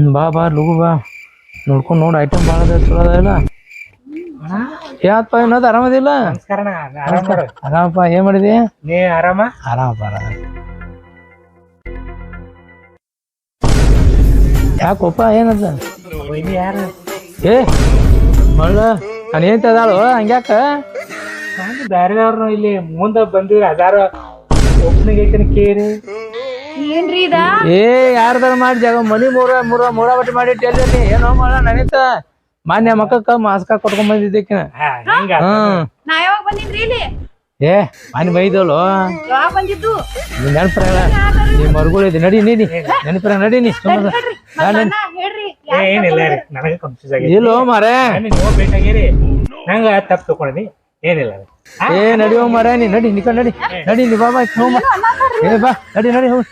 ಬಾ ಬಾ ಲಗು ಬಾ ನೋಡ್ಕೊಂಡು ನೋಡಿ ಐಟಮ್ ಭಾಳ ಅದ ಚಲೋ ಅದ ಇಲ್ಲ ಯಾವಪ್ಪ ಏನದು ಆರಾಮದಿಲ್ಲ ನಮಸ್ಕಾರ ಆರಾಮ ಆರಾಮಪ್ಪ ಏನ್ ಮಾಡಿದಿ ನೀ ಆರಾಮ ಆರಾಮಪ್ಪ ಆರಾಮ ಯಾಕೊಪ್ಪ ಏನದ ವೈನಿ ಯಾರು ಏ ಮಳ್ಳ ನಾನು ಏನ್ ತದಾಳು ಹಂಗ್ಯಾಕ ನಾನು ಬ್ಯಾರೆದವ್ರನ್ನ ಇಲ್ಲಿ ಮುಂದೆ ಬಂದಿರ ಅದಾರ ಒಬ್ಬನಿಗೆ ಐತನ ಕೇರಿ ಏನ್ರಿ ಇದ ಏ ಯಾರ್ದಾರ ಮಾಡಿ ಜಾಗ ಮನಿ ಮೂರ ಬಟ್ಟೆ ಮಾಡಿ ಎಲ್ಲಿ ಏನೋ ಮಾಡ ನಡೀತ ಮಾನ್ಯ ಮಕ್ಕಕ್ಕ ಮಾಸ್ಕ ಕೊಟ್ಕೊಂಡ್ ಬಂದಿದ್ದಕ್ಕೆ ಹೆಂಗ ಹ್ಮ್ ನಾ ಯಾವಾಗ ಬಂದಿನ್ರಿ ಇಲ್ಲಿ ಏ ಮನೆ ಬೈದವಳು ಯಾವಾಗ ಬಂದಿದ್ದು ನೆನಪರ ನೀ ಮರುಗಳಿದ್ದೆ ನಡಿ ನೀ ನೆನಪರ ನಡಿ ನೀ ಸುಮ್ಮನೆ ಅಣ್ಣ ಹೇಳ್ರಿ ಏನಿಲ್ಲ ರೀ ನನಗೆ ಕನ್ಫ್ಯೂಸ್ ಆಗಿ ಇಲ್ಲೋ ಮಾರೇ ನೀವು ಬೇಕಾಗಿರಿ ನಂಗ ತಪ್ಪು ತಗೊಂಡಿ ಏನಿಲ್ಲ ರೀ ಏ ನಡಿಯೋ ಮಾರೇ ನೀ ನಡಿ ನಿಕ ನಡಿ ನಡಿ ನೀ ಬಾ ಬಾ ಏ ಬಾ ನಡಿ ನಡಿ ಹೋಗ್